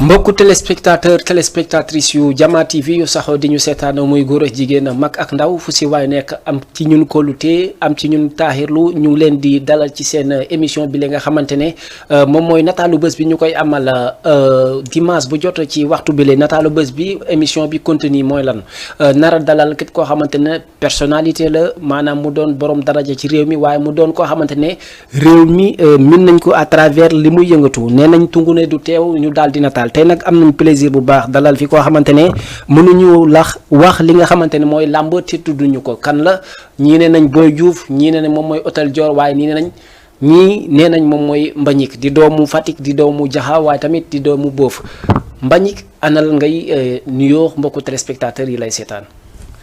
mbokku téléspectatrice yu Jama TV yu saxoo di ñu seetaan muy góor ak jigéen mag ak ndaw fu si waay nekk am ci ñun kóolute am ci ñun taaxirlu ñu ngi leen di dalal ci seen émission bi la nga xamante ne moom mooy nataalu bés bi ñu koy amal dimanche bu jot ci waxtu bi la nataalu bés bi émission bi contenu mooy lan nara dalal képp koo xamante ne personnalité la maanaam mu doon borom daraja ci réew mi waaye mu doon koo xamante ne réew mi min nañ ko à travers li muy yëngatu nee nañ tungu ne du teew ñu daal di nataal tey nag am nañ plaisir bu baax dalal fi koo xamante ne mënuñu wax li nga xamante ne mooy làmb te tudduñu ko kan la ñii ne nañ Boy Diouf ñii ne nañ moom mooy Hôtel Dior waaye ñii nee nañ moom mooy Mbagnick di doomu Fatick di doomu Jaxa waaye tamit di doomu Boof Mbagnick anal ngay nuyoo mbokku téléspectateurs yi lay seetaan.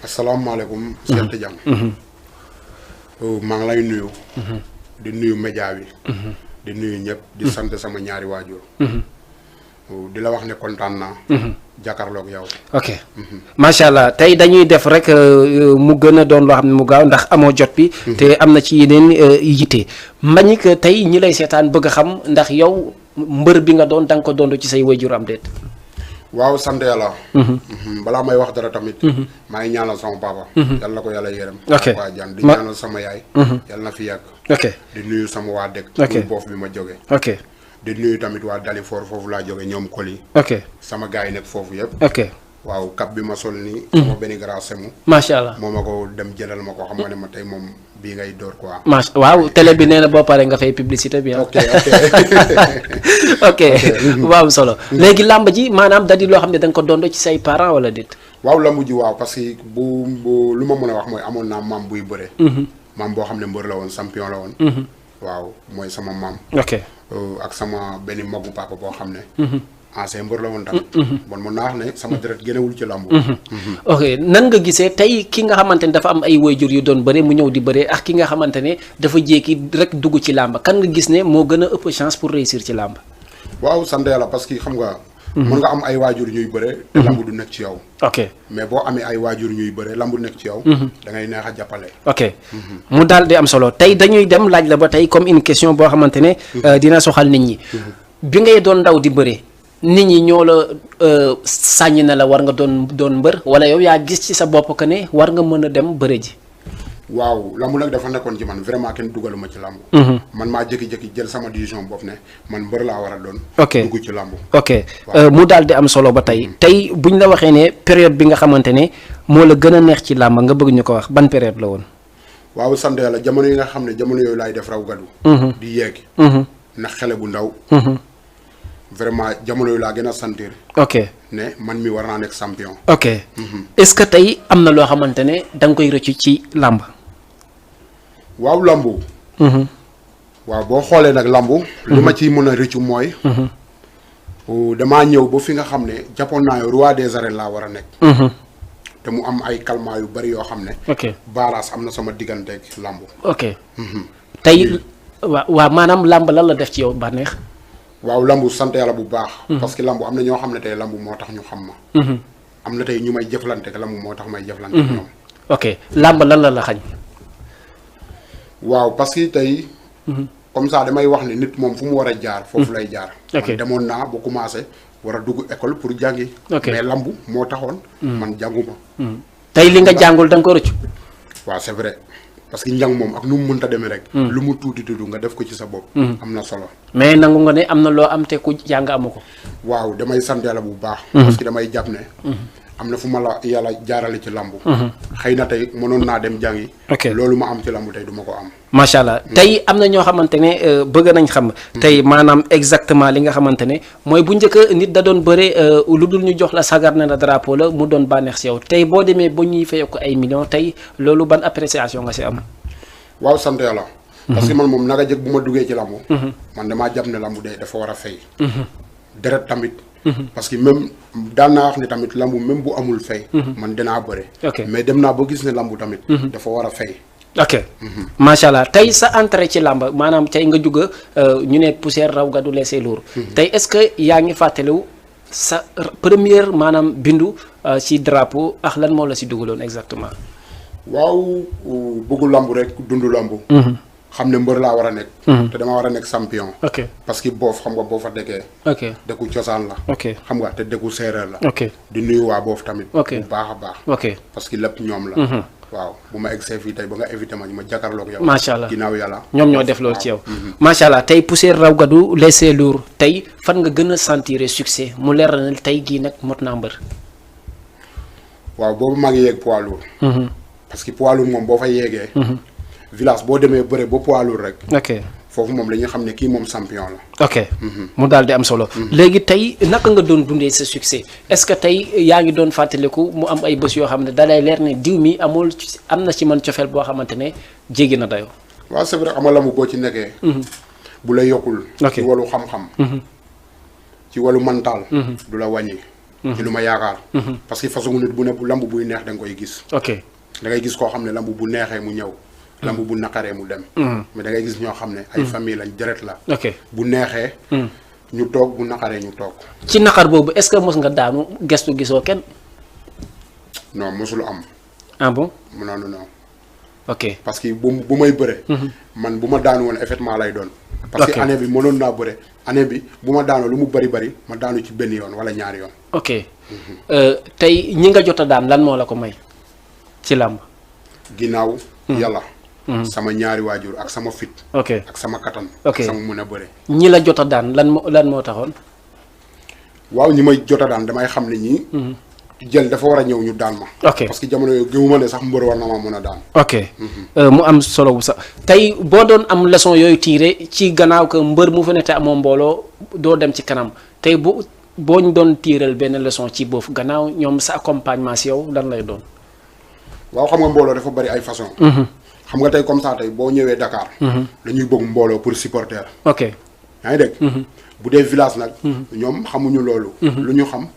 asalaamaaleykum. Cheikh Tidiane. maa ngi lay nuyu. di nuyu média bi. di nuyu ñëpp di sant sama ñaari waajur. di la wax ne kontaan naa. jàkkaarloog yow. ok macha allah tey dañuy def rek mu gën a doon loo xam ne mu gaaw ndax amoo jot bi. te am na ci yeneen yitte. Mbagnick tey ñi lay seetaan bëgg a xam ndax yow mbër bi nga doon da nga ko doon ci say waajur am déet. waaw sant yàlla. balaa may wax dara tamit. maa ngi ñaanal sama papa. yàlla na ko yàlla yërëm. ok waa Diagne di ñaanal sama yaay. yàlla na fi yàgg. ok di nuyu sama waa dëkk. ok muy boof bi ma jógee. ok di nuyu tamit waa Dalifor foofu laa jógee ñoom Koli. ok sama gars yi nekk foofu yëpp. ok waaw cap bi ma sol nii. sama benn grand semu. macha allah moo ma ko dem jëndal ma ko xam nga ne ma tey moom bii ngay door quoi. waaw télé bi nee na boo paree nga fay publicité bi ok ok waaw solo léegi làmb ji maanaam da di loo xam ne da nga ko dondo ci say parents wala déet. waaw lamb ji waaw parce que bu lu ma mën a wax mooy amoon naa maam buy bëre. maam boo xam ne mbër la woon champion la woon. waaw mooy sama maam. ok ak sama benn magu papa boo xam ne. ancien mbër la woon tamit. bon mën naa wax ne sama deret génnewul ci lamb. ok nan nga gisee tey ki nga xamante ne dafa am ay waajur yu doon bëre mu ñëw di bëre ak ki nga xamante ne dafa jékki rek dugg ci làmb kan nga gis ne moo gën a ëpp chance pour réussir ci làmb. waaw sant yàlla parce que xam nga. mën nga am ay waajur ñuy bëre. te lamb du nekk ci yow. ok mais boo amee ay waajur ñuy bëre lamb du nekk ci yow. da ngay neex a jàppale. ok mu daal di am solo tey dañuy dem laaj la ba tey comme une question boo xamante ne. dina soxal nit ñi. bi ngay doon ndaw di bëre. nit ñi ñoo la sàññ na la war nga doon mbër wala yow yaa gis ci sa bopp que ne war nga mën a dem bëre ji. waaw lamb nag dafa nekkoon ci man vraiment kenn dugaluma ci lamb. man maa jékki-jékki jël sama décision bopp ne man mbër laa war a doon. ok dugg ci lamb. ok mu daal di am solo ba tey tey buñ la waxee ne période bi nga xamante ne moo la gën a neex ci làmb nga bëgg ñu ko wax ban période la woon. waaw sant yàlla jamono yi nga xam ne jamono yooyu laay def raw gadu. di yeeg. ndax xele bu ndaw. vraiment jamono yu laa gën a sentir. ok ne man mi war naa nekk champion. ok est-ce que tey am na loo xamante ne da nga koy rëccu ci làmb. waaw lambu. waaw boo xoolee nag lambu. li ma ciy mën a rëccu mooy. damaa ñëw ba fi nga xam ne jàppoon naa yow roi des arènes laa war a nekk. te mu am ay calmants yu bari yoo xam ne. ok baaraas am na sama digganteeg lambu. ok tey waaw maanaam làmb lan la def ci yow bànneex. waaw lambu sant yàlla bu baax. parce que lambu am na ñoo xam ne tey lambu moo tax ñu xam ma. am na tey ñu may jëflante ak lambu moo tax may jëflante ak ñoom. ok làmb lan la xañ. waaw parce que tey. comme ça damay wax ne nit moom fu mu war a jaar. foofu lay jaar. ok man demoon naa ba commencé war a dugg école pour jàngi. ok mais lambu moo taxoon. man jànguma. tey li nga jàngul da nga ko rëccu. waaw c'est vrai parce que njàng moom ak nu mu mënta demee rek. lu mu tuuti tuuti nga def ko ci sa bopp. am na solo. mais nangu nga ne am na loo am te ku jàng amu ko. waaw damay sant yàlla bu baax. parce que damay jàpp ne. am na fu ma la yàlla jaarale ci lambu. xëy na tey mënoon naa dem jàngi. ok loolu ma am ci lambu tey du ma ko am. macha allah tey am na ñoo xamante ne bëgg nañ xam. tey maanaam exactement li nga xamante ne mooy bu njëkk nit da doon bëre lu dul ñu jox la sagar ne la drapeau la mu doon bànneex si yow tey boo demee ba ñuy fayoo ko ay millions tey loolu ban appréciation nga si am. waaw sant yàlla. parce que man moom naka jëkk bu ma duggee ci lambu. man damaa jàpp ne lambu de dafa war a fay. deret tamit. parce que même daan naa wax ne tamit lambu même bu amul fay. man dinaa bëre. mais dem naa ba gis ne lambu tamit. dafa war a fay. ok macha allah tey sa entrée ci làmb maanaam tey nga jugg ñu ne poussière raw gadu leesee lour tey est-ce que yaa ngi fàttaliwu sa première maanaam bindu ci drapeau ak lan moo la si dugaloon exactement. waaw bëggu lambu rek dundu lambu. xam ne mbër laa war a nekk. te dama war a nekk champion. ok parce que boof xam nga boo fa dekkee. ok dëkku cosaan la. ok xam nga te dëkku séeréer la. ok di nuyu waa boof tamit. ok bu baax a baax. ok parce que lépp ñoom la. waaw bu ma eggsee fii tey ba nga invité ma jàkkaarloog yow. macha allah ginnaaw yàlla. ñoom ñoo def loolu ci yow. macha allah tey Poussière raw gadu laissé lourd tey fan nga gën a sentir succès mu leer na tey gii nag mot naa mbër. waaw boobu maa ngi yéeg poids lourd. parce que poids lourd moom boo fa yeegee. village boo demee bëre ba poids lourd rek. ok foofu moom dañuy xam ne kii moom champion la. ok mu daal di am solo. léegi tey naka nga doon dundee sa succès est-ce que tey yaa ngi doon fàttaliku mu am ay bés yoo xam ne dalay leer ne diw mi am na ci man cofeel boo xamante ne jéggi na dayoo. waaw c'est vrai amal la mu boo ci nekkee. bu la yokkul. ok ci wàllu xam-xam. ci wàllu mental. du la wàññi. ci lu ma yaakaar. parce que façon nit bu ne bu lamb buy neex da nga koy gis. ok da ngay gis koo xam ne lamb bu neexee mu ñëw. lamb bu naqaree mu dem. mais da ngay gis ñoo xam ne ay famille lañ deret la. ok bu neexee. ñu toog bu naqaree ñu toog. ci naqar boobu est-ce que mos nga daanu gestu gisoo kenn. non mosul am. ah bon. non non non. ok parce que bu may bëre. man bu ma daanu woon effectivement lay doon. parce que année bi mënoon naa bëre année bi bu ma daanoo lu mu bari ma daanu ci benn yoon wala ñaari yoon. ok tey ñi nga jot a daan lan moo la ko may ci làmb. ginnaaw. yàlla. sama ñaari waajur ak sama fit. ok ak sama kattan. ok ak sama mën a bëre. ñi la jot a daan lan moo taxoon. waaw ñi may jot a daan damay xam ne ñii. jël dafa war a ñëw ñu daan ma. ok parce que jamono yooyu gëmuma ne sax mbër war na ma mën a daan. ok mu am solo bu sax tey boo doon am leçon yooyu tiire ci gannaaw que mbër mu fa ne te amoo mbooloo doo dem ci kanam tey boo ñu doon tiiral benn leçon ci boofu gannaaw ñoom sa accompagnement si yow lan lay doon. waaw xam nga mbooloo dafa bari ay façon. xam nga tey comme ça tey boo ñëwee Dakar. dañuy bëgg mbooloo pour supporter. ok yaa ngi dégg. bu dee village nag. ñoom xamuñu loolu. lu ñu xam.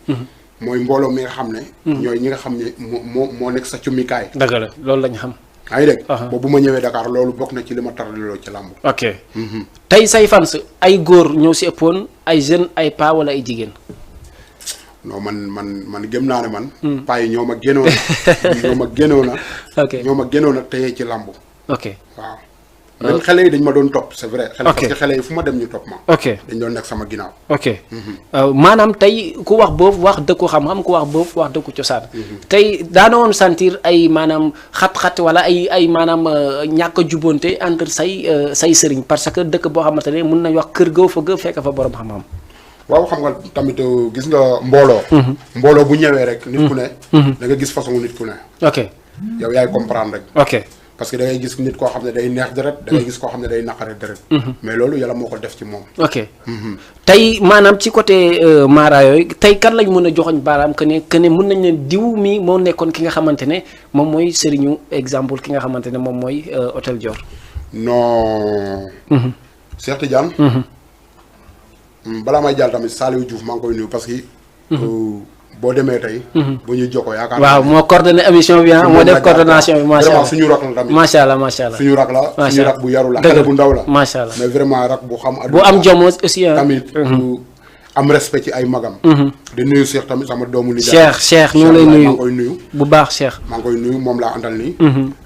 mooy mbooloo mi nga xam ne. ñooy ñi nga xam ne moo nekk sa cummikaay. dëgg la loolu lañu xam. yaa ngi dégg. boobu bu ma ñëwee Dakar loolu bokk na ci li ma tardaloo ci làmb. ok tey say fans ay góor ñoo si ëppoon ay jeunes ay paa wala ay jigéen. non man gëm naa ne man. paa yi ñoo ma génnoon. ok ñoo ma génnoon a téye ci làmb. ok waaw. même xale yi dañ ma doon topp c'est vrai. ok parce que xale yi fu ma dem ñu topp ma. ok dañ doon nekk sama ginnaaw. ok maanaam tey ku wax boobu wax dëkku xam-xam ku wax boobu wax dëkku cosaan. tey daana woon sentir ay maanaam xat-xat wala ay maanaam ñàkk a jubonte entre say sëriñ parce que dëkk boo xamante ne mun nañ wax kër goo fa ga fekk fa borom xam-xam. waaw xam nga tamit gis nga mbooloo. mbooloo bu ñëwee rek. nit ku ne. da nga gis façon nit ku ne. ok yow yaay comprendre rek. ok parce que da ngay gis nit koo xam ne day neex deret. da ngay gis koo xam ne day naqare deret. mais loolu yàlla moo ko def ci moom. ok tey maanaam ci côté Mara yooyu tey kan lañ mën a joxoñ baaraam que ne mën nañ ne diw mi moo nekkoon ki nga xamante ne moom mooy sëriñu exemple ki nga xamante ne moom mooy Hôtel Dior. non. Cheikh Tidiane. balaa may jàll tamit Saliou Diouf maa ngi koy nuyu parce que. boo demee tey. bu ñuy jokkoo yaakaar waaw moo coordonné émission bi moo def coordination bi macha allah vraiment suñu rak la tamit. macha allah macha allah suñu rak la suñu rak bu yaru la. xale bu ndaw la macha allah mais vraiment rak bu xam. bu am jom aussi tamit bu am respect ci ay magam. di nuyu Cheikh tamit sama doomu nijaay. Cheikh ñu ngi lay nuyu maa ngi koy nuyu. bu baax Cheikh. maa ngi koy nuyu moom laa àndal nii.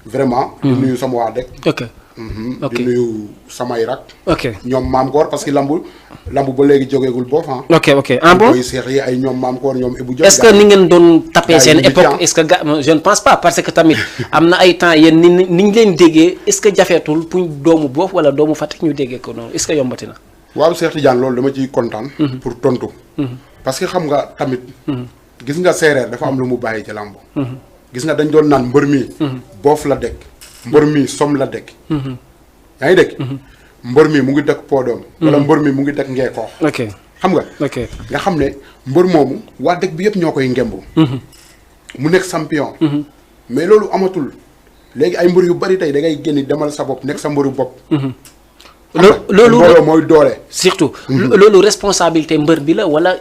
vraiment. di nuyu sama waa dëkk. ok di nuyu samay rak. ok ñoom maam Koor parce que lambu ba léegi jógeegul boof ah. ok ah bon mooy seex yi ay ñoom maam Koor ñoom Ibou Diop. est-ce que ni ngeen doon tapé seen époque est-ce que je ne pense pas parce que tamit am na ay temps yéen ni ñu leen déggee est-ce que jafeetul pour doomu boof wala doomu Fatick ñu déggee ko noonu est-ce que yombati na. waaw Cheikh Tidiane loolu dama ciy kontaan. pour tontu. parce que xam nga tamit. gis nga séeréer dafa am lu mu bàyyi ci làmb. gis nga dañ doon naan mbër mi. boof la dëkk. mbër mi som la dëkk. yaa ngi dégg. mbër mi mu ngi dëkk Podom. wala mbër mi mu ngi dëkk Ngeekoox. ok xam nga. ok nga xam ne mbër moomu waa dëkk bi yëpp ñoo koy ngemb. mu nekk champion. mais loolu amatul léegi ay mbër yu bari tey da ngay génn demal sa bopp nekk sa mbëru bopp. loolu mbooloo mooy doole. surtout. loolu responsabilité mbër bi la wala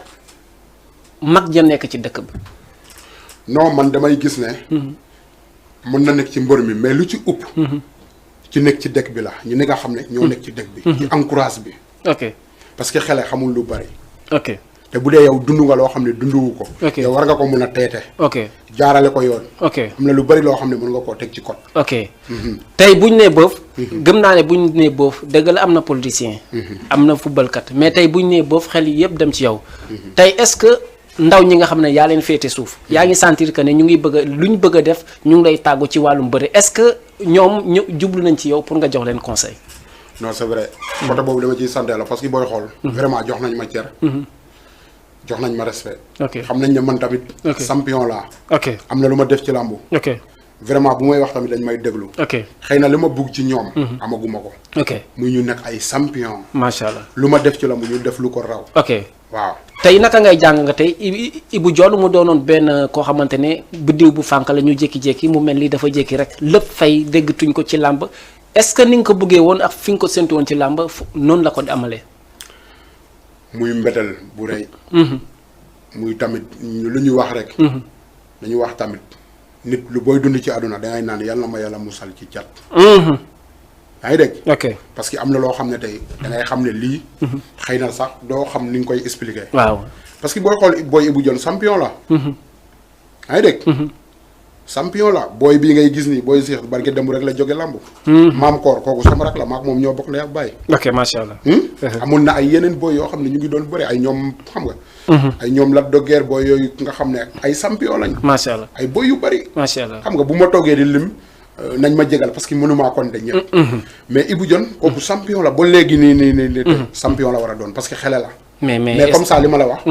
mag ja nekk ci dëkk bi. non man damay gis ne. mën na nekk ci mbër mi mais lu ci upp. ci nekk ci dëkk bi la ñu ne nga xam ne ñoo nekk ci dëkk bi. ci encourage bi. ok parce que xale xamul lu bari. ok te bu dee yow dund nga loo xam ne dunduwu ko. ok yow war nga ko mun a teete. ok jaarale ko yoon. ok am na lu bari loo xam ne mën nga koo teg ci code. ok tey buñ nee bëf. gëm naa ne buñ nee bëf dëgg la am na politicien. am na footballkat mais tey buñ nee bëf xel yi yëpp dem ci yow. tey est-ce que ndaw ñi nga xam ne yaa leen féete suuf. yaa ngi sentir que ne ñu ngi bëgg a lu ñu bëgg a def ñu ngi lay tàggu ci wàllum bëri est-ce que ñoom ñu jublu nañ ci yow pour nga jox leen conseil. non c'est vrai. côté boobu dama ciy sant la parce que booy xool. vraiment jox nañ ma cër. jox nañ ma respect. ok xam nañ ne man tamit. champion laa. ok am na lu ma def ci làmbu. ok vraiment bu may wax tamit dañ may déglu. ok xëy na li ma bugg ci ñoom. amaguma ko. ok muy ñu nekk ay champion. macha allah lu ma def ci làmbu ñu def lu ko raw. ok waaw. tey naka ngay jàng nga tey Ibou Dione mu doonoon benn koo xamante ne biddiw bu fànk la ñu jékki-jékki mu mel ni dafa jékki rek lépp fay déggatuñ ko ci làmb est-ce que ni nga ko bëggee woon ak fi nga ko séntu woon ci làmb noonu la ko amalee. muy mbetel bu rëy. muy tamit lu ñuy wax rek. dañuy wax tamit nit lu booy dund ci àdduna dangay naan yàlla na ma yàlla musal ci cat. yaa ngi dégg. ok parce que am na loo xam ne tey dangay xam ne lii. xëy na sax doo xam ni nga koy expliquer. waaw parce que booy xool booy Ibou Dione champion la. yaa ngi dégg. champion la booy bii ngay gis nii booy Cheikh barke dem rek la jóge lamb. maam koor kooku sama rak la maak moom ñoo bokk ndey ak baay. ok macha allah. amoon na ay yeneen booy yoo xam ne ñu ngi doon bëre ay ñoom xam nga. ay ñoom Lac de Guiers booy yooyu nga xam ne ay champion lañ. macha allah ay booy yu bëri. macha allah xam nga bu ma toogee di lim nañ ma jégal parce que mënumaa kon de ñëpp. mais Ibou Dione kooku champion la ba léegi nii champion la war a doon parce que xele la. mais comme ça li ma la wax.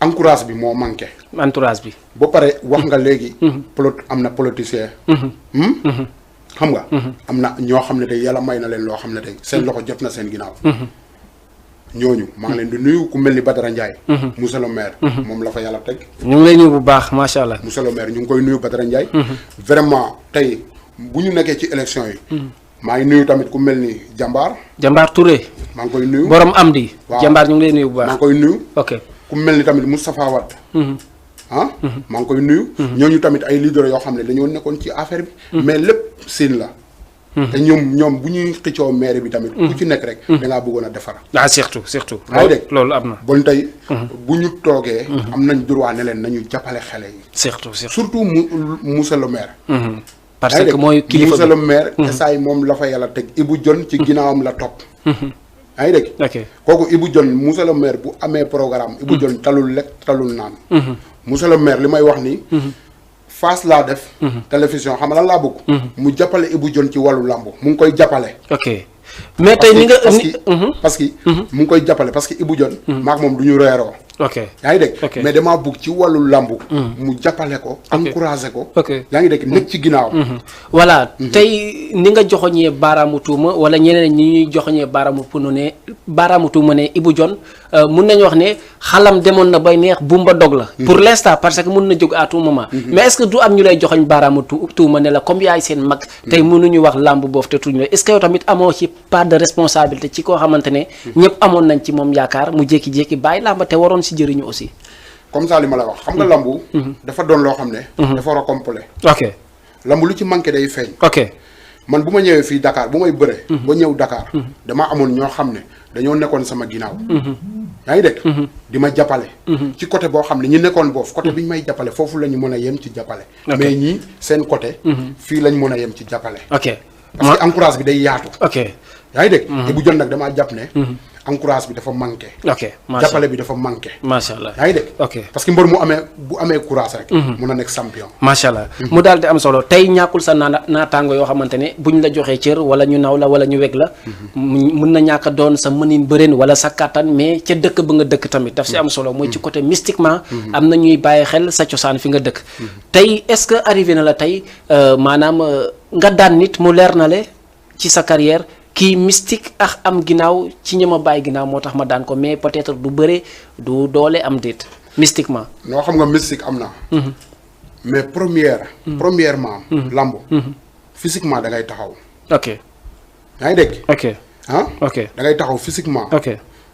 encourage bi moo manqué. entourage bi. ba pare wax nga léegi. am na politicien. xam nga. am na ñoo xam ne tey yàlla may na leen loo xam ne tey seen loxo jot na seen ginnaaw. ñooñu maa ngi leen di nuyu ku mel ni Badara Ndiaye. monsieur le maire. moom la fa yàlla teg. ñu ngi lay nuyu bu baax macha allah. monsieur le maire ñu ngi koy nuyu Badara Ndiaye. vraiment tey bu ñu nekkee ci élection yi. maa ngi nuyu tamit ku mel ni Jambaar. Jambaar Touré. maa ngi koy nuyu borom am di. waaw Jambaar ñu ngi lay nuyu bu baax. maa ngi koy nuyu. ok ku mel ni tamit Moustapha Wade. maa ngi koy nuyu. ñooñu tamit ay leader yoo xam ne dañoo nekkoon ci affaire bi. mais lépp siin la. te ñoom bu ñuy xëccoo maire bi tamit. ku ci nekk rek. da ngaa bëggoon a defar. ah surtout. maa ngi loolu am na. bon tey. bu ñu toogee. am nañ droit ne leen nañu jàppale xale yi. surtout monsieur le maire. parce que mooy kilifa monsieur le maire. esaay moom la fa yàlla teg Ibou Dione ci ginnaawam la topp. yaa ngi dégg. ok kooku Ibou Dione monsieur le maire bu amee programme. Ibou Dione talul lekk talul naan. monsieur le maire li may wax nii. Fass laa def. télévision xam nga lan laa bëgg. mu jàppale Ibou Dione ci wàllu làmb mu ngi koy jàppale. ok mais tey ni nga. parce que mu ngi koy jàppale parce que Ibou Dione. maak moom du ñu reeroo. ok yaa ngi dégg. mais damaa bëgg ci wàllu làmb. mu jàppale ko. encouragé ko. yaa ngi dégg nekk ci ginnaaw. voilà tey ni nga joxoñee baaraamu tuuma wala ñeneen ñi ñuy joxoñee baaraamu tuuma ne Ibou Dione mun nañu wax ne xalam demoon na bay neex bumba dog la. pour l'instant parce que mun na jóg à tout moment. mais est-ce que du am ñu lay joxoñ baaraamu tuuma ne la comme yaay seen mag. tey mënuñu wax làmb boobu te tuñ la est-ce que yow tamit amoo ci part de responsabilité ci koo xamante ne. ñëpp amoon nañ ci moom yaakaar mu jékki-jékki bàyyi làmb te waroon si jëriñu aussi. comme ça li ma la wax xam nga lambu. dafa doon loo xam ne. dafa war a complet. ok lambu lu ci manqué day feeñ. ok man bu ma ñëwee fii Dakar bu may bëre. ba ñëw Dakar. damaa amoon ñoo xam ne dañoo nekkoon sama ginnaaw. yaa ngi dégg. di ma jàppale. ci côté boo xam ne ñi nekkoon boofu côté bi ñu may jàppale foofu la ñu mën a yem ci jàppale. mais ñii seen côté. fii lañ mën a yem ci jàppale. ok parce que encourage bi day yaatu. ok yaa ngi dégg. Ibou Dione nag damaa jàpp ne. encourage bi dafa manqué. ok jàppale bi dafa manqué. macha allah yaa ngi dégg. ok parce que mbër bu amee courage rek. mun a nekk champion. macha allah mu daal di am solo tey ñàkkul sa naataango yoo xamante ne buñ la joxee cër wala ñu naw la wala ñu weg la. mun na ñàkk a doon sa mënin bëreen wala sa kàttan mais ca dëkk ba nga dëkk tamit daf si am solo mooy ci côté mystiquement. am na ñuy bàyyi xel sa cosaan fi nga dëkk. tey est-ce que arrivé na la tey maanaam nga daan nit mu leer na le ci sa carrière. kii mystique ak am ginnaaw ci ñi ma bàyyi ginnaaw moo tax ma daan ko mais peut-être du bëre du doole am déet mystiquement. noo xam nga mystique am na. mais premièrement. lamb. physiquement da ngay taxaw. ok yaa ngi dégg. ok ok da ngay taxaw physiquement. ok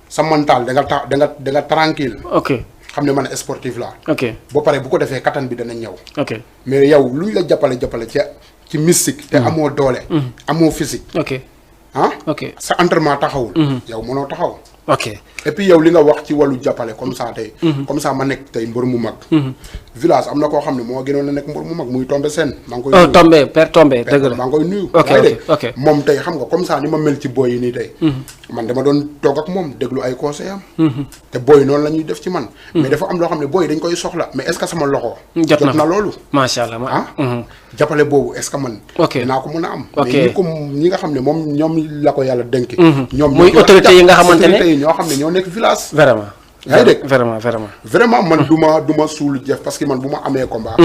sa mental da nga tranquille. ok xam ne man sportif laa. ok boo paree bu ko defee kattan bi dana ñëw. ok mais yow luñ la jàppale ci mystique. te amoo doole. amoo physique. ok ah ok sa entraînement taxawul. yow mënoo taxaw. ok et puis yow li nga wax ci wàllu jàppale comme ça tey. comme ça ma nekk tey mbër mu mag. village am na koo xam ne moo gënoon a nekk mbër mu mag muy Tombé Sène. maa ngi koy nuyu Tombé père Tombé dëgg la maa ngi koy nuyu. ok ok moom tey xam nga comme ça ni ma mel ci boy yi nii tey. man dama doon toog ak moom déglu ay conseils am. te boy noonu la ñuy def ci man. mais dafa am loo xam ne boy dañ koy soxla mais est-ce que sama loxo. jot na loolu. macha allah jàppale boobu est-ce que man. dinaa ko mën a am. mais ñi nga xam ne moom ñoom la ko yàlla dénk. ñoom muy autorité yi nga xamante ne autorité yi ñoo xam ne ñoo nekk village. vraiment. yaa ngi dégg vraiment man du ma suul jëf parce que man bu ma amee combat.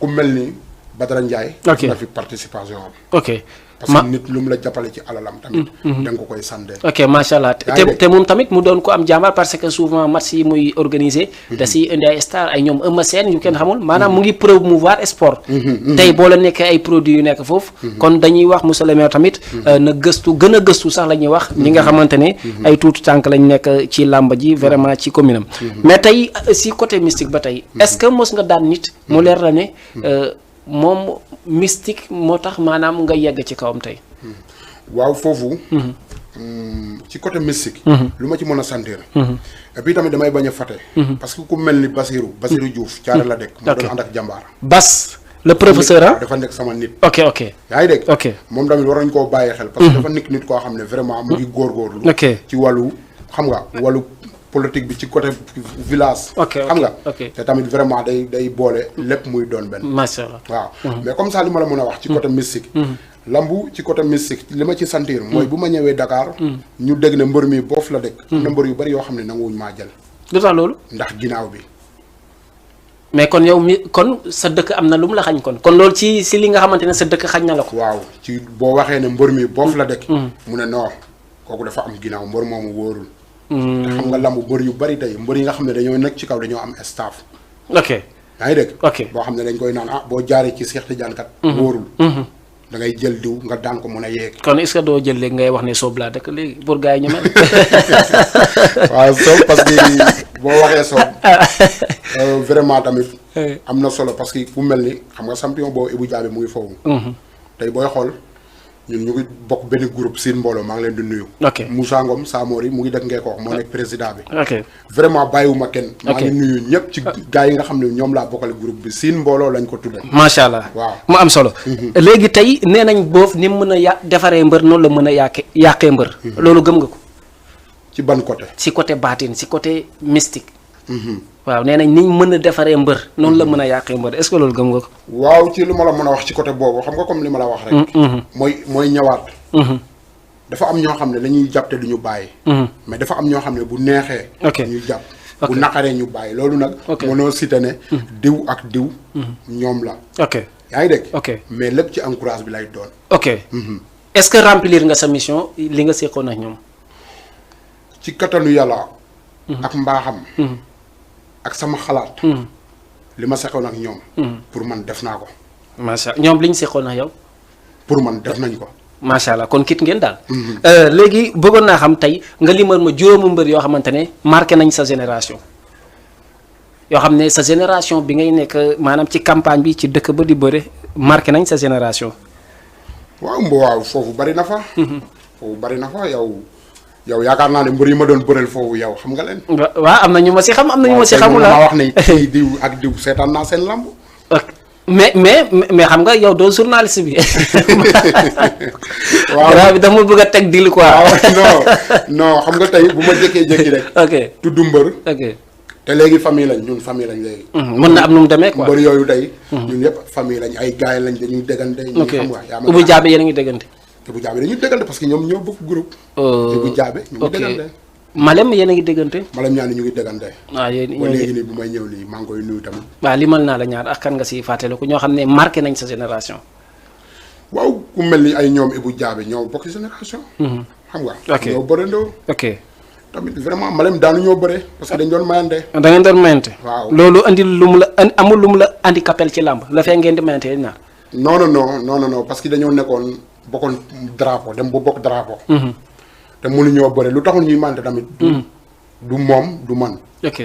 ku mel ni Badara Ndiaye. na fi participation am. ok parce que nit lu mu la jàppale ci alalam tamit. da nga ko koy sànde. ok macha allah te moom tamit mu doon ko am jàmbaar parce que souvent match yi muy organisé. da siy indi ay star ay ñoom Eumeu Sène yu kenn xamul maanaam mu ngi promouvoir sport. tey boo la nekkee ay produits yu nekk foofu. kon dañuy wax monsieur le maire tamit. na gëstu gën a gëstu sax la ñuy wax. ñi nga xamante ne. ay tuuti tànk lañ nekk ci làmb ji vraiment ci commune am. mais tey si côté mystique ba tey. est-ce que mos nga daan nit mu leer la ne. moom mystique moo tax maanaam nga yegg ci kawam tey. waaw foofu. ci côté mystique. lu ma ci mën a sentir. et puis tamit damay bañ a fàtte. parce que ku mel ni Basirou Diouf caare la dëkk. mu doon ànd ak jàmbaar. Bas le professeur dafa nekk sama nit. ok yaa ngi dégg. ok moom tamit war nañ koo bàyyi xel. parce que dafa nekk nit koo xam ne vraiment mu ngi góorgóorlu. ci wàllu xam nga wàllu. politique bi ci côté village. xam nga te tamit vraiment day boole lépp muy doon benn. macha allah waaw. mais comme ça li ma la mën a wax. ci côté mystique. lambu ci côté mystique li ma ci sentir. mooy bu ma ñëwee Dakar. ñu dégg ne mbër mi boof la dëkk. am na mbër yu bari yoo xam ne nanguwuñ maa jël. lu tax loolu. ndax ginnaaw bi. mais kon yow mi kon sa dëkk am na lu mu la xañ kon loolu ci li nga xamante ne sa dëkk xañ na la ko. waaw ci boo waxee ne mbër mi boof la dëkk. mu ne non kooku dafa am ginnaaw mbër moomu wóorul. te xam nga lamb mbër yu bari tey mbër yi nga xam ne dañoo nekk ci kaw dañoo am staff. ok yaa ngi dégg. ok boo xam ne dañ koy naan boo jaaree ci Cheikh Tidiane kat. wóorul. da ngay jël diw nga daan ko mën a yeeg. kon est-ce que doo jël léegi ngay wax ne soob laa dëkk léegi pour gars yi ñu mel. waaw soob parce que boo waxee soob vraiment tamit. am na solo parce que fu mel ni xam nga champion boobu Ibou Diaby mu ngi foofu. tey booy xool. ñun ñu ngi bokk benn groupe Sine Mbooloo maa ngi leen di nuyu. ok Moussa Ngom Samori mu ngi dëkk Ngeekoox moo nekk président bi. ok vraiment bàyyiwuma kenn. maa ngi nuyu ñëpp ci gars yi nga xam ne ñoom laa bokkale groupe bi Sine Mbooloo lañ ko tuddee. macha allah waaw mu am solo. léegi tey nee nañ boof ni mu mën a defaree mbër noonu la mën a yàqee mbër. loolu gëm nga ko. ci ban côté. si côté baatin si côté mystique. waaw nee nañ ni mën a defaree mbër noonu la mën a yàqee mbër est-ce que loolu gëm nga ko. waaw ci lu ma la mën a wax ci côté boobu xam nga comme li ma la wax rek. mooy ñëwaat. dafa am ñoo xam ne dañuy jàpp te du ñu bàyyi. mais dafa am ñoo xam ne bu neexee. ñu jàpp bu naqaree ñu bàyyi loolu nag. mënoo cité ne. diw ak diw. ñoom la. ok yaa ngi dégg. ok mais lépp ci encourage bi lay doon. ok est-ce que remplir nga sa mission li nga seqoon ak ñoom. ci kattanu yàlla. ak mbaaxam. ak sama xalaat. li ma seqoon ak ñoom. pour man def naa ko. macha allah ñoom li ñu seqoon ak yow. pour man def nañ ko. macha allah kon kit ngeen daal. léegi bëggoon naa xam tey nga limal ma juróomu mbër yoo xamante ne marqué nañ sa génération. yoo xam ne sa génération bi ngay nekk maanaam ci campagne bi ci dëkk ba di bëre marqué nañ sa génération. waaw foofu bari na fa. foofu bari na fa yow yaakaar naa ne mbër yi ma doon bëreel foofu yow xam nga leen. waaw am na ñu ma si xam am na ñu ma si xamul ma wax ne kii diw ak diw seetaan naa seen lamb. mais xam nga yow doo journaliste bi. waaw bi dama bëgg a teg dil quoi. non xam nga tey bu ma jékkee-jékki rek. ok tudd mbër. ok te léegi famille lañ ñun famille lañ léegi. mën na am nu mu demee quoi mbër yooyu tey. ñun yëpp famille lañ ay gars lañ dañuy déggante. ñu xam nga yaa ma Ibou Diaby yéen a ngi déggante. Ibou Diaby dañuy déggante parce que ñoom ñoo bokk groupe. Ibou Diaby ñu ngi déggante. Malem yéen a ngi déggante. Malem ñaan ñu ngi déggante. waaw yéen ba léegi nii bu may ñëw nii maa ngi koy nuyu tamit. waaw limal naa la ñaar ak kan nga si fàttaliku ñoo xam ne marqué nañ sa génération. waaw ku mel ni ay ñoom Ibou Diaby ñoo bokk génération. xam nga. ok ñoo bërendoo. ok tamit vraiment Malem daanu ñoo bëre parce que dañ doon mayante. da ngeen doon mayante. waaw loolu andi lu mu la amul lu mu la handicapé ci làmb la fee ngeen di mayante yéen ñaar. non parce que dañoo nekkoon bokkoon drapeau dem ba bokk drapeau. te mënuñoo bëre lu taxul ñuy mante tamit. du moom du man. ok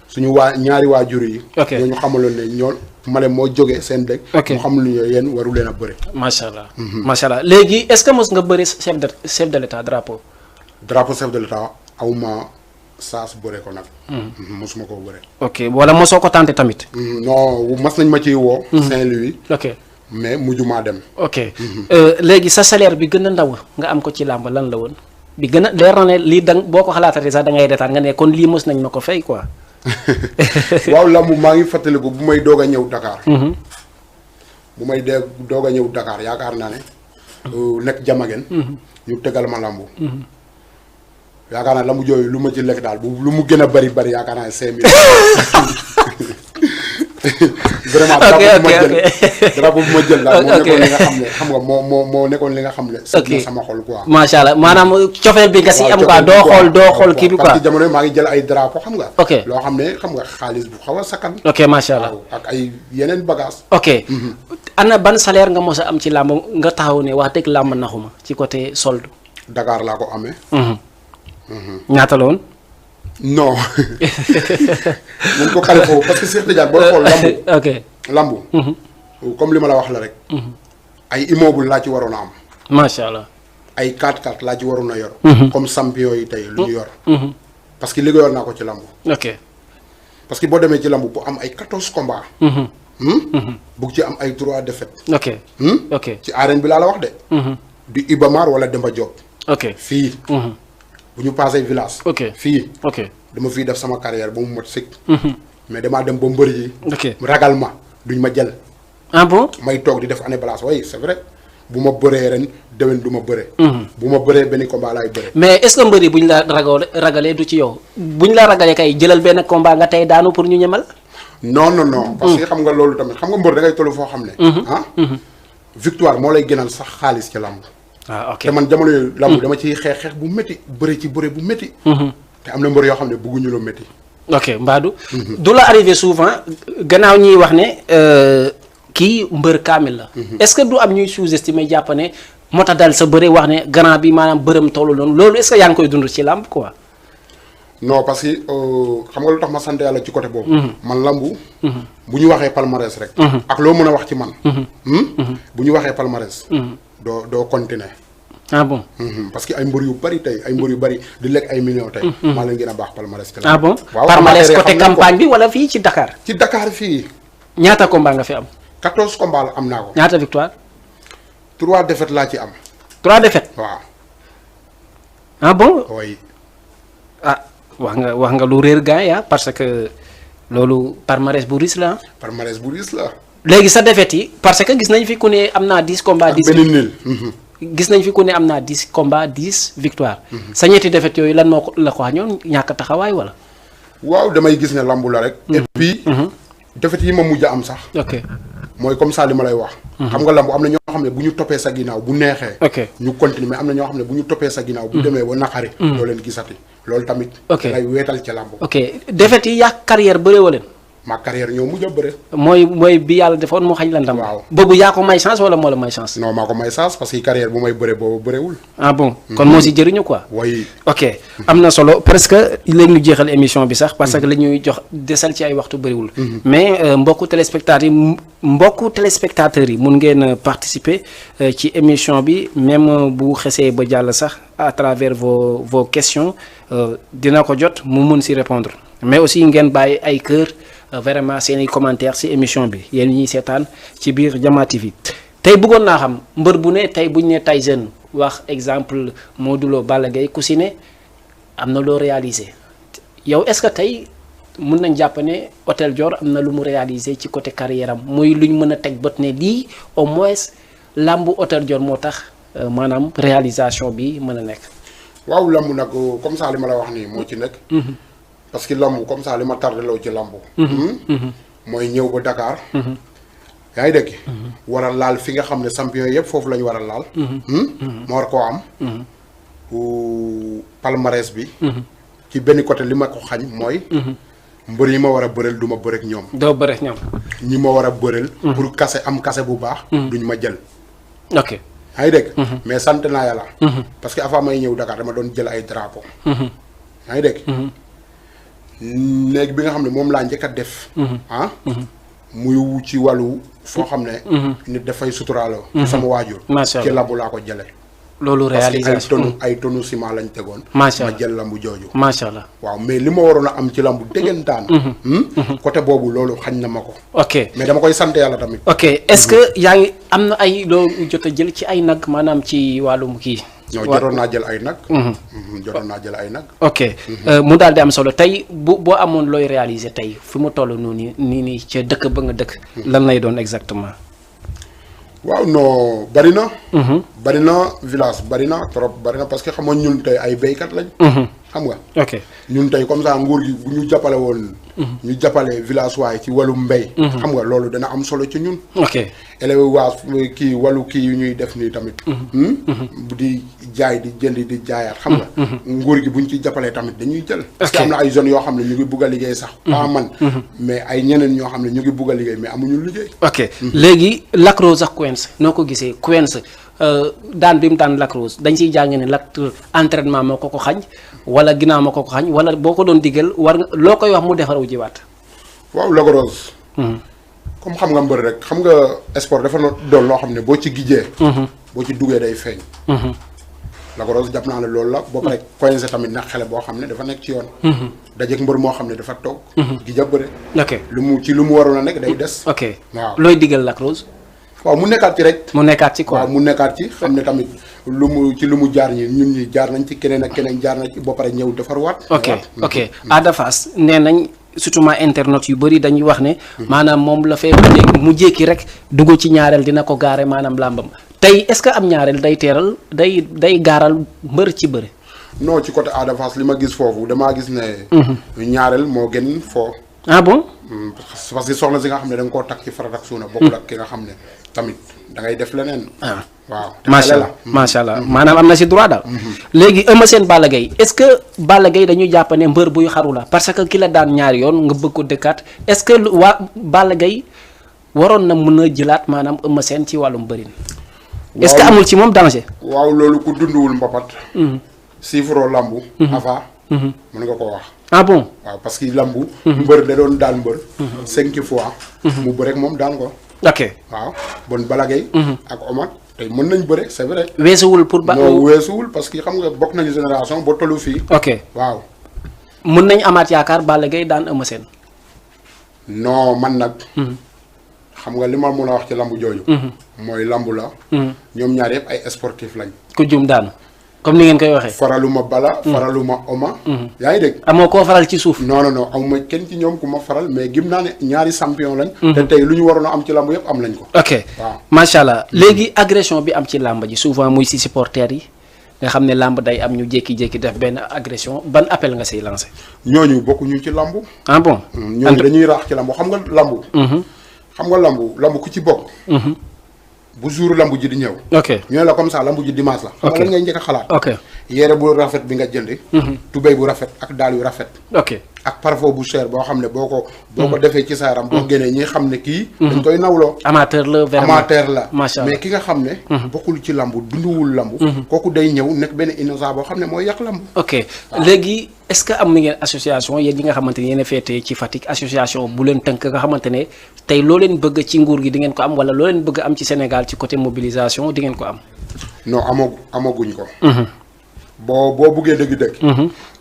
suñu ñaari waajur yi. ok ñoo ñu xamaloon ne ñoo Malem moo jógee seen dëkk. ok mu xam lu ñu yéen waru leen a bëre. macha allah. léegi est-ce que mos nga bëri chef de l'état drapeau. drapeau chef de l'état awma saas bëre ko nag. mosuma koo bëre. ok wala mosoo ko tenté tamit. non mas nañ ma ciy woo. Saint-Louis. ok mais mujjumaa dem. ok léegi sa salaire bi gën a ndaw nga am ko ci làmb lan la woon bi gën a leer na ne lii dang boo ko xalaatatee sax da ngay retaan nga ne kon lii mos nañ ma ko fay quoi. waaw lamb maa ngi fàttaliku bu may doog a ñëw Dakar. bu may doog a ñëw Dakar yaakaar naa ne. nekk Jamagen. ñu tegal ma lamb. yaakaar naa lamb jooyu lu ma ci lekk daal lu mu gën a bari yaakaar naa ne 5000. vraiment drapeau bu ma jël daal moo nekkoon li nga xam ne xam nga moo nekkoon li nga xam ne. ok sama xol quoi. macha allah maanaam cofeel bi nga si am quoi doo xool kii bi quoi. parce que jamono maa ngi jël ay drapeau xam nga. ok loo xam ne xam nga xaalis bu xaw a sakkan. ok macha allah ak ay yeneen bagage ok ana ban salaire nga mos a am ci làmb nga taxaw ne wax dëgg làmb naxuma ci côté solde. Dakar laa ko amee. ñaata la woon. non nañ ko xale foofu parce que Cheikh Tidiane booy xool lambu. ok lambu. comme li ma la wax la rek. ay immeuble laa ci waroon a am. macha allah. ay 4x4 laa ci waroon a yor. comme champion yi tey lu ñu yor. parce que liggéeyoon naa ko ci lambu. ok parce que boo demee ci lambu bu am ay 14 combats. bugg ci am ay 3 défaites. ok ok ci arène bi laa la wax de. du Ibamar wala Demba Diop. ok fii. bu ñu passé village. ok fii. ok dama fii def sama carrière ba mu mot sëkk. mais damaa dem ba mbër yi. ok ragal ma duñ ma jël. ah bon. may toog di def année balance oui c'est vrai bu ma bëree ren déwén du ma bëree. bu ma bëree benn combat laay bëree. mais est-ce que mbër yi bu ñu la ragalee du ci yow bu ñu la ragalee kay jëlal benn combat nga tey daanu pour ñu ñemal. non non non. parce que xam nga loolu tamit xam nga mbër da ngay toll foo xam ne. victoire moo lay gënal sax xaalis ci lamb. ah ok te man jamono yooyu lamb dama ciy xeex bu métti bëri ci bëri bu métti. te am na mbër yoo xam ne bëgguñu lu métti. ok mbaadu. du la arrivé souvent gannaaw ñiy wax ne kii mbër kaamil la. est-ce que du am ñuy sous-estimer jàpp ne moo tax daal sa bëre wax ne grand bi maanaam bërëm tollu noonu loolu est-ce que yaa ngi koy dund ci làmb quoi. non parce que xam nga lu tax ma sant yàlla ci côté boobu. man lambu. bu ñu waxee palmarès rek. ak loo mën a wax ci man. bu ñu waxee palmarès. doo continuer. ah bon. parce que ay mbër yu bari tey ay mbër yu bari di lekk ay millions tey. maa leen gën a baax palmarès. ah bon waaw palmarès côté campagne bi wala fii ci Dakar. ci Dakar fii. ñaata combat nga fi am. 14 combats la am naa ko. ñaata victoire. 3 défaites laa ci am. 3 défaites. waaw. ah bon. oui. ah wax nga lu réer gars ya parce que loolu palmarès bu riche la. palmarès bu riche la. léegi sa défaite yi parce que gis nañ fi ku ne am naa 10 combats 10. benn nil. gis nañ fi ku ne am naa 10 combats 10 victoire. sa ñetti défaite yooyu lan moo ko la ko ñoon ñàkk taxawaay wala. waaw damay gis ne lambu la rek. et puis. défaite yi ma mujj a am sax. ok mooy comme ça li ma lay wax. xam nga lambu am na ñoo xam ne bu ñu toppee sa ginnaaw bu neexee. ok ñu continuer mais am na ñoo xam ne bu ñu toppee sa ginnaaw. bu demee ba naqari. doo leen gisati loolu tamit. ok ngay weetal ci lambu. ok défaite yi yaa carrière bëree wala. ma carrière ñoo mujj a bëre. mooy bi yàlla defoon mu xañ la ndam. waaw boobu yaa ko may chance wala moo la may chance. non maa ko may chance parce que carrière bu may bëre boobu bëreewul. ah bon kon moo si jëriñu quoi. oui. ok am na solo presque léegi ñu jeexal émission bi sax parce que la ñuy jox desal ci ay waxtu bëriwul. mais mbokku téléspectateurs yi mun ngeen participer ci émission bi même bu xesee ba jàll sax à travers vos questions dina ko jot mu mun si répondre mais aussi ngeen bàyyi ay kër. vraiment seen i commentaire ci émission bi yéen ñiy seetaan ci biir Jama TV tey bëggoon naa xam mbër bu ne tey buñ ne Tyson wax exemple Modou Lo Balla Gaye ku si ne am na loo réalisé yow est-ce que tey mun nañ jàpp ne Hôtel Dior am na lu mu réalisé ci côté carrière am muy luñ mën a teg bët ne lii au moins làmbu Hôtel Dior moo tax maanaam réalisation bi mën a nekk. waaw lamb nag comme ça li ma la wax nii moo ci nekk. parce que lamb comme ça li ma tardeloo ci lamb. mooy ñëw ba Dakar. yaa ngi dégg. war a laal fi nga xam ne champion yëpp foofu la ñu war a laal. ma war koo am. palmarès bi. ci benn côté li ma ko xañ mooy. mbër yi ma war a bëreel du ma bëreek ñoom. doo bëreek ñoom. ñi ma war a bëreel. pour kase am kase bu baax. duñ ma jël. ok yaa ngi dégg. mais sant naa yàlla. parce que avant may ñëw Dakar dama doon jël ay drapeau. yaa ngi dégg. léegi bi nga xam ne moom laa njëkk a def. muy ci wàllu foo xam ne. nit dafay suturaaloo. ci sama waajur. macha allah ci lambu laa ko jëlee. loolu parce que réalisation ay tonnes ciment lañ tegoon. macha ma allah jël lambu jooju. macha allah. waaw mais li ma waroon a am ci lambu déggantaan. côté boobu loolu xañ na ma ko. ok mais dama koy sant yàlla tamit. ok est-ce que yaa ngi am na ay loo jot a jël ci ay nag maanaam ci wàllum kii. ñoo jotoon naa jël ay nag. jotoon naa jël ay nag. ok mu daal di am solo tey boo amoon looy réaliser tey fi mu toll noonu nii ca dëkk ba nga dëkk. lan lay doon exactement. waaw non bari na. bari na village bari na trop bari na parce que xam nga ñun tey ay béykat lañ. xam nga. ok ñun tey comme ça nguur gi bu ñu jàppale woon. ñu jàppale village waaye ci wàllu mbéy. xam nga loolu dana am solo ci ñun. ok élevage kii wàllu kii yu ñuy def nii tamit. bu di jaay di jënd di jaayaat xam nga. nguur gi bu ñu ci jàppalee tamit dañuy jël. parce que am na ay jeunes yoo xam ne ñu ngi bugg a liggéey sax. pas man mais ay ñeneen ñoo xam ne ñu ngi bugg a liggéey mais amuñu liggéey. ok léegi Lac Rose ak Quench noo ko gisee Quench daan bi mu daan Lac Rose dañ ciy jàng ne Lac entraînement moo ko xañ wala ginnaaw moo ko xañ wala boo ko doon digal war nga loo koy wax mu defaraw jiwaat. waaw Lac Rose. comme xam nga mbër rek xam nga sport dafa doon loo xam ne boo ci gijjee. boo ci duggee day feeñ. Lac Rose jàpp naa ne loolu la. ba pare Quench tamit nag xele boo xam ne dafa nekk ci yoon. dajeeg mbër moo xam ne dafa toog. gijja bëre. ok lu mu waroon a nekk day des. ok waaw looy digal Lac Rose. waaw mu nekkaat ci rek. mu nekkaat ci quoi waaw mu nekkaat ci xam ne tamit lu mu jaar ñun ñi jaar nañ ci keneen ak keneen jaar nañ ci ba pare ñëw defarwaat. ok Ada Fass nee nañ surtout ma internet yu bëri dañuy wax ne. maanaam moom la fee ba léegi mu jékki rek dugg ci ñaareel dina ko gaare maanaam làmbam tey est-ce que am ñaareel day teeral day gaaral mbër ci bëri. non ci côté Ada Fass li ma gis foofu damaa gis ne. ñaareel moo gën foo. ah bon. parce que soxna si nga xam ne da nga koo takk ci farat ak suuna. bokkul ak ki nga xam ne tamit da ngay def leneen. waaw macha allah macha allah maanaam am na si droit daal. léegi Eumeu Sène Balla Gaye est-ce que Balla Gaye dañuy jàpp ne mbër buy xaru la parce que ki la daan ñaari yoon nga bëgg ko dëkkaat est-ce que waa Balla Gaye waroon na mën a jëlaat maanaam Eumeu Sène ci wàllum bërin. est-ce que amul ci moom danger. waaw loolu ku dunduwul mbapat. siifuroo lambu. avant. mën nga ko wax. ah bon waaw parce que lambu. mbër da doon daan mbër. 5 fois. mu bëre ak moom daan ko. ok waaw bon Balla Gaye ak Omar tey mën nañ bëre c'est vrai. weesuwul pour non weesuwul parce que xam nga bokk nañu génération ba tollu fii. ok waaw. mën nañ amaat yaakaar Balla Gaye daan Eumeu Sène. non man nag. xam nga li ma mën a wax ci lambu jooju. mooy lambu la. ñoom ñaar yëpp ay sportif lañ. ku jum daanu comme ni ngeen koy waxee. faraluma Balla. faraluma Oma. yaa ngi dégg. amoo koo faral ci suuf. non amuma kenn ci ñoom ku ma faral mais gim naa ne ñaari champion lañ. te tey lu ñu waroon a am ci lambu yëpp am lañ ko. ok waaw macha allah léegi agression bi am ci làmb ji souvent muy si supporters yi nga xam ne làmb day am ñu jékki-jékki def benn agression ban appel nga siy lancé. ñooñu bokkuñu ci lambu. ah bon. ñooñu dañuy raax ci lambu xam nga lambu. xam nga lambu ku ci bokk. bu jour lambu ji di ñëw. ok ñu ne la comme ça lambu ji dimanche la. xam nga lan ngay njëkk a xalaat. ok yére bu rafet bi nga jënd. tubéy bu rafet ak daal yu rafet. ok ak parfum bu cher boo xam ne boo ko defee ci sa yaram. boo génnee ñi xam ne kii. dañ koy nawloo. amateur la vraiment amateur la. macha allah mais ki nga xam ne. bokkul ci lambu dunduwul lambu. kooku day ñëw nekk benn innocent boo xam ne mooy yàq lambu. ok léegi est-ce que am na ngeen association yéen ñi nga xamante ne yéen a féetee ci Fatick association bu leen tënk nga xamante ne tey loo leen bëgg ci nguur gi di ngeen ko am wala loo leen bëgg am ci Sénégal ci côté mobilisation di ngeen ko am. non amaguñ ko. boo buggee dëgg-dëgg.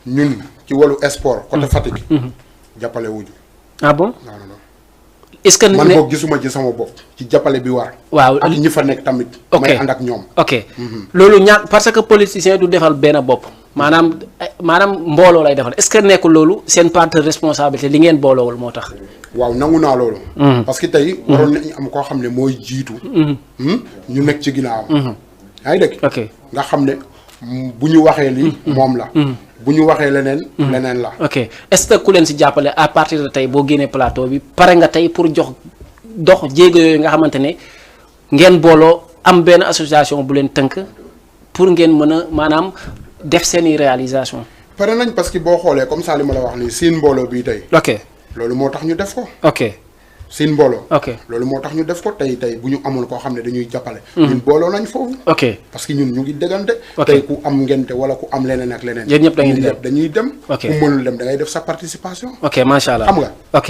ñun ci wàllu sport côté Fatick. jàppale wuñu. ah bon non. est-ce que man boog gisuma ci sama bopp ci jàppale bi war. waaw ak ñi fa nekk tamit. ok may ànd ak ñoom. ok loolu ñaar parce que politicien du defal benn bopp maanaam mbooloo lay defal est-ce que nekkul loolu seen part de responsabilité li ngeen booloowul moo tax. waaw nangu naa loolu. parce que tey waroon nañu am koo xam ne mooy jiitu. ñu nekk ci ginnaawam. yaa ngi dégg. ok nga xam ne bu ñu waxee lii moom la. bu ñu waxee leneen. leneen la. ok est-ce que ku leen si jàppale à partir de tey boo génnee plateau bi pare nga tey pour dox jéego yooyu nga xamante ne ngeen booloo am benn association bu leen tënk pour ngeen mën a maanaam def seeni réalisation. pare nañ parce que boo xoolee comme ça li ma la wax nii siin mbooloo bii tey. ok loolu moo tax ñu def ko. ok seen mbooloo. ok loolu moo tax ñu def ko tey bu ñu amoon koo xam ne dañuy jàppale. ñun booloo nañ foofu. ok parce que ñun ñu ngi déggante. ok tey ku am ngente wala ku am leneen ak leneen. yéen ñëpp da ngeen di dem dañuy dem. ok ku mënul dem da ngay def sa participation. ok macha allah xam nga. ok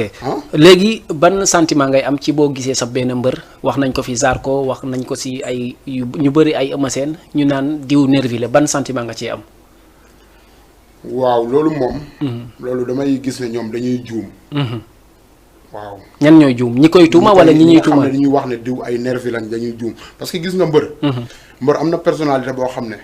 léegi ban sentiment ngay am ci boo gisee sa benn mbër wax nañ ko fi Zarko wax nañ ko si ay ñu bëri ay Eumeu Sène ñu naan diw nervi la ban sentiment nga ciy am. waaw loolu moom. loolu damay gis ne ñoom dañuy juum. waaw ñan ñooy juum ñi koy tuuma wala ñi ñuy tuuma xam ne dañuy wax ne diw ay nervi lañ dañuy juum parce que gis nga mbër. mbër am na personnalité boo xam ne.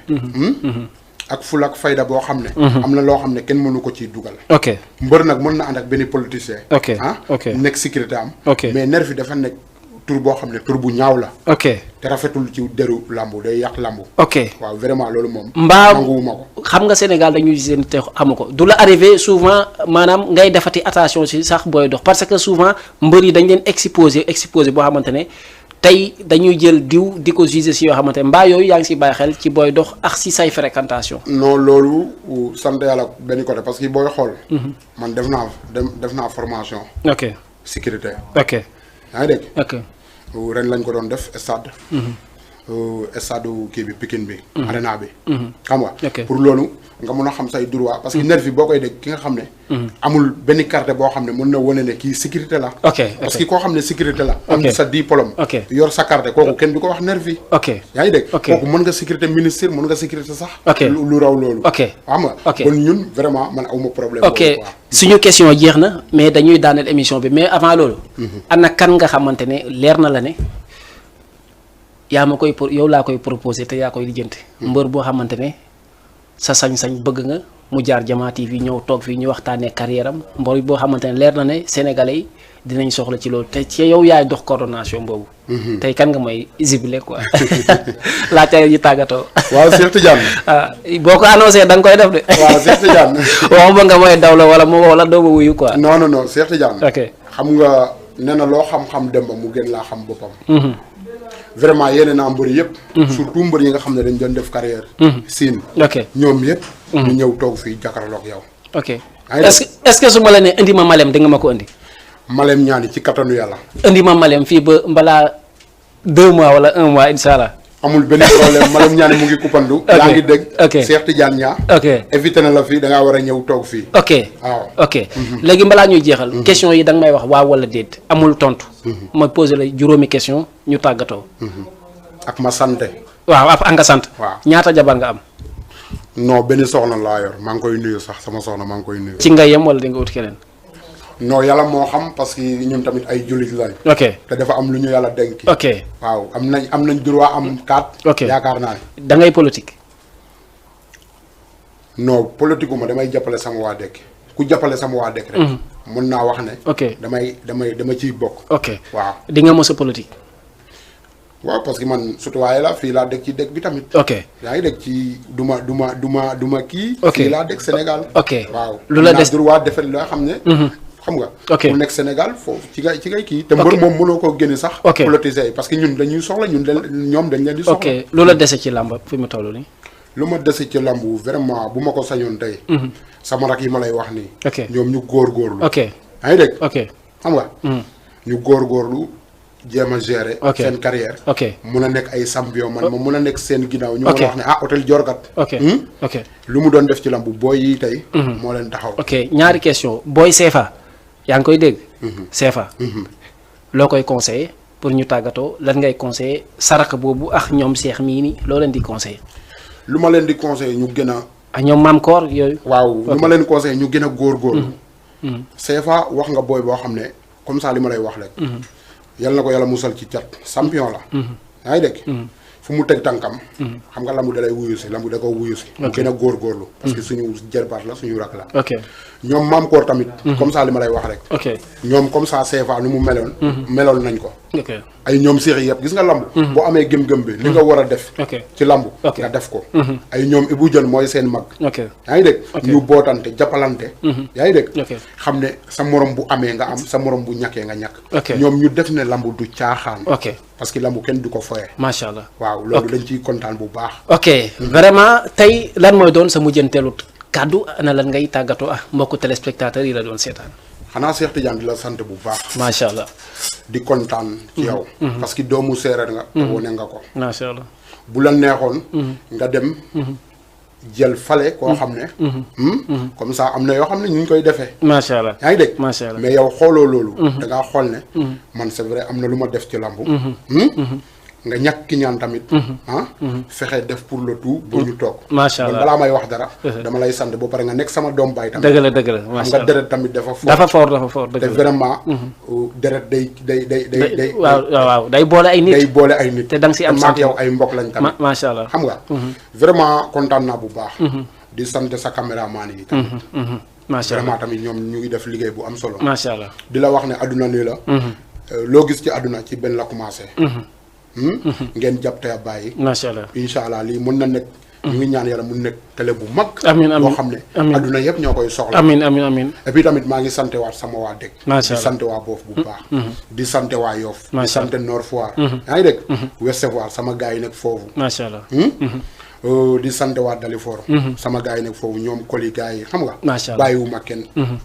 ak ful ak fayda boo xam ne. am na loo xam ne kenn mënu ko ciy dugal. ok mbër nag mën na ànd ak benn politicien. ok nekk sécurité am. ok mais nervi dafa nekk tur boo xam ne tur bu ñaaw la. ok te rafetul ci deru lambu day yàq lambu. ok waaw vraiment loolu moom. mbaa nanguwuma ko. xam nga Sénégal dañuy seen te xamu ko du la arrivé souvent maanaam ngay defati attention si sax booy dox parce que souvent mbër yi dañ leen exposé boo xamante ne tey dañuy jël diw di ko juger si yoo xamante ne mbaa yooyu yaa ngi si bàyyi xel ci booy dox ak si say fréquentation. non loolu sant yàlla benn côté parce que booy xool. man def naa formation. ok sécurité. ok yaa ngi dégg. ok ren lañ ko doon def stade. stade kii bi Pikine bi. arena bi. xam nga. pour loolu nga mën a xam say droit parce que nervi boo koy dégg ki nga xam ne. amul benn carte boo xam ne mën na wane ne kii sécurité la. ok parce que koo xam ne sécurité la. am sa diplôme. ok yor sa carte kooku kenn du ko wax nervi. ok yaa ngi dégg. ok kooku mën nga sécurité ministre mën nga sécurité sax. ok lu raw loolu. ok xam nga. ok kon ñun vraiment man awma problème. ok suñu question jeex na mais dañuy daaneel émission bi mais avant loolu. ana kan nga xamante ne leer na la ne. yaa ma koy yow laa koy proposé te yaa koy lijjanti. mbër boo xamante ne sa sañ-sañ bëgg nga mu jaar Jama TV ñëw toog fii ñu waxtaanee carrière am mbër boo xamante ne leer na ne sénégalais yi dinañ soxla ci loolu te ci yow yaay dox coordination boobu. tey kan nga may zibilé quoi laajte yi tàggatoo. waaw Cheikh Tidiane. boo ko annoncé da nga koy def de. waaw Cheikh Tidiane. waxuma nga mooy daw la wala mu wala doo ma wuyu quoi. non Cheikh Tidiane. ok xam nga nee na loo xam-xam dem ba mu gën laa xam boppam. vraiment yéene naa mbër yëpp. surtout mbër yi nga xam ne dañ doon def carrière. siin ok ñoom yëpp. ñu ñëw toog fii jàkkaarloog yow. ok est-ce que su ma la nee indi ma Malem di nga ma ko indi. Malem ñaani ci kattanu yàlla. indi ma Malem fii ba mbalaa 2 mois wala 1 mois incha allah. amul benn problème Malem ñaani mu ngi kuppandu. ok yaa ngi dégg. ok Cheikh Tidiane ñaa. ok évité na la fii da ngaa war a ñëw toog fii. ok waaw ok léegi balaa ñuy jeexal. question yi da nga may wax waaw wala déet amul tontu. ma posé la juróomi question ñu tàggatoo. ak ma sante. waaw ak nga sant. waaw ñaata jabar nga am. non benn soxna laa yor maa ngi koy nuyu sax sama soxna maa ngi koy nuyu. ci nga yem wala di nga ut keneen. non yàlla moo xam parce que ñun tamit ay jullit lañ. ok te dafa am lu ñu yàlla dénk. ok waaw am nañ droit am 4. ok yaakaar naa ne. da ngay politique. non politique ma damay jàppale sama waa dëkk ku jàppale sama waa dëkk rek. mën naa wax ne. ok dama ciy bokk. ok waaw di nga mos a politique. waaw parce que man surtout waaye la fii laa dëkk ci dëkk bi tamit. ok yaa ngi dëkk ci duma kii. ok fii laa dëkk Sénégal. ok waaw lu la des droit defet loo xam ne. xam nga. ok ku nekk Sénégal foofu ci ngay kii. te mbër moom mënoo koo génne sax. ok politiciens yi parce que ñun dañuy soxla ñoom dañ leen di soxla. ok lu la dese ci làmb fi mu toll nii. lu ma dese ci lambu vraiment bu ma ko sañoon tey. sama rak yi ma lay wax nii. ok ñoom ñu góorgóorlu. ok yaa ngi dégg. ok xam nga. ñu góorgóorlu jéem a gérer. ok seen carrière. ok mun a nekk ay champion man ma mun a nekk seen ginnaaw. ñu ok mën a wax ne hôtel Diorgat. ok ok lu mu doon def ci lambu booy yi tey. moo leen taxaw. ok ñaari question booy CFA yaa ngi koy dégg. CFA. loo koy conseillé pour ñu tàggatoo lan ngay conseillé saraka boobu ak ñoom Cheikh mii nii loo leen di conseillé. lu ma leen di conseillé ñu gën a. ak ñoom Maam Koor yooyu. waaw lu ma leen conseillé ñu gën a góorgóorlu. CFA wax nga booy boo xam ne comme ça li ma lay wax rek. yal na ko yàlla musal ci cat champion la. yaa ngi dégg. fu mu teg tànkam. xam nga lambu da lay wuyu si lambu da ko wuyu si. mu gën a góorgóorlu. parce que suñu jërbaat la suñu rak la. ok ñoom Maam Koor tamit. comme ça li ma lay wax rek. ok ñoom comme ça CFA nu mu meloon. meloon nañ ko. ok ay ñoom séex yëpp gis nga lamb. boo amee gëm-gëm bi li nga war a def. ok ci lamb. ok nga def ko. ay ñoom Ibou Dione mooy seen mag. ok yaa ngi dégg. ñu bootante jàppalante. yaa ngi dégg. ok xam ne sa morom bu amee nga am sa morom bu ñàkkee nga ñàkk. ok ñoom ñu def ne lamb du caaxaan. ok parce que lamb kenn du ko foye. macha allah waaw loolu dañ ciy kontaan bu baax. ok vraiment tey lan mooy doon sa mujjanteelu kàddu ana lan ngay tàggatoo mbokku téléspectateurs yi la doon seetaan. xanaa Cheikh Tidiane di la sant bu baax. macha allah. di kontaan ci yow. parce que doomu séeréer nga. te wone nga ko. macha allah. bu la neexoon. nga dem. jël fale koo xam ne. comme ça am na yoo xam ne ñu ngi koy defee. macha allah yaa ngi dégg. macha allah mais yow xooloo loolu. da ngaa xool ne. man c'est vrai am na lu ma def ci lambu. nga ñàkk ki ñaan tamit. fexe def pour le tout bu ñu toog. macha allah balaa may wax dara. dama lay sant ba pare nga nekk sama doom baay tamit. dëgg la dëgg la macha nga allah deret tamit dafa fort. dafa fort dëgg te la vraiment. deret day. waaw day boole ay nit. day boole ay nit. te da nga si am sant yow ay mbokk lañ tamit. macha allah xam nga. vraiment kontaan naa bu baax. di sant sa caméraman yi tamit. macha allah vraiment tamit ñoom ñu ngi def liggéey bu am solo. macha allah di la wax ne àdduna nii la. loo gis ci àdduna ci benn la commencé. ngeen jàpp te bàyyi. macha allah incha allah lii mën na nekk. ñu ngi ñaan yàlla mu nekk télé bu mag. amiin amiin boo xam ne. àdduna yëpp ñoo koy soxla. amiin et puis tamit maa ngi sant waat sama waa dëkk. macha allah di sant waa Boof bu baax. di sant waa Yoff. macha allah di sant Nord Foire. yaa ngi dégg. Ouest Foire sama gars yi nekk foofu. macha allah. di sant waa Dalifort. sama gars yi nekk foofu ñoom Koli gars yi xam nga. macha allah bàyyiwuma kenn.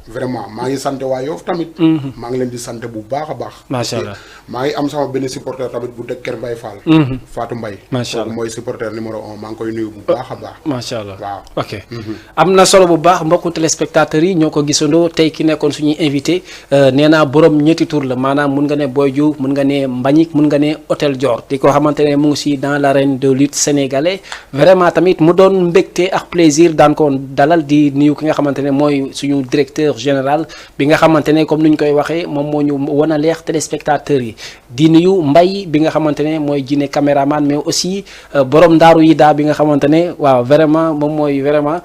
vraiment maa ngi sant waa Yoff tamit. maa ngi leen di sant bu baax a baax. macha allah maa ngi am sama benn supporter tamit bu dëkk Kër Mbaye Fall. Fatou Mbaye. macha allah mooy supporter numéro 1 maa ngi koy nuyu bu baax a baax. macha allah waaw ok. am na solo bu baax mbokku téléspectateurs yi ñoo ko gisandoo tey ki nekkoon suñuy invité nee naa borom ñetti tur la maanaam mun nga ne Boy Diouf mun nga ne Mbagnick mun nga ne Hôtel Dior di ko xamante ne mu ngi si dans l'arène de lutte sénégalais vraiment tamit mu doon mbégte ak plaisir daan ko dalal di nuyu ki nga xamante ne mooy suñu directeur général bi nga xamante ne comme ni ñu koy waxee moom moo ñu wan a leex téléspectateurs yi di nuyu Mbaye bi nga xamante ne mooy Jine caméraman mais aussi borom ndaaru yi daa bi nga xamante ne waaw vraiment moom mooy vraiment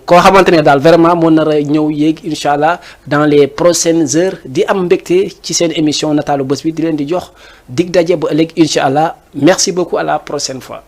koo xamante ne daal vraiment moo nar a ñëw yéeg incha allah dans les prochaines heures di am mbégte ci seen émission nataalu bés bi di leen di jox dig daje ba ëllëg incha allah merci beaucoup à la prochaine fois.